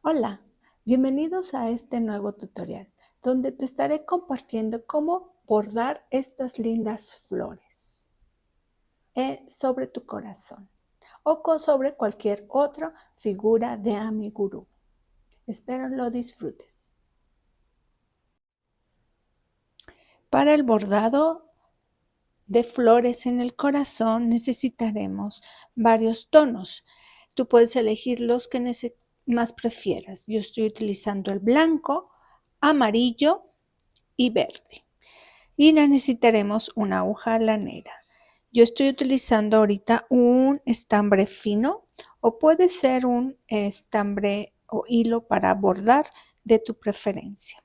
Hola, bienvenidos a este nuevo tutorial, donde te estaré compartiendo cómo bordar estas lindas flores sobre tu corazón o sobre cualquier otra figura de amigurumi. Espero lo disfrutes. Para el bordado de flores en el corazón necesitaremos varios tonos. Tú puedes elegir los que más prefieras. Yo estoy utilizando el blanco, amarillo y verde. Y necesitaremos una aguja lanera. Yo estoy utilizando ahorita un estambre fino o puede ser un estambre o hilo para bordar de tu preferencia.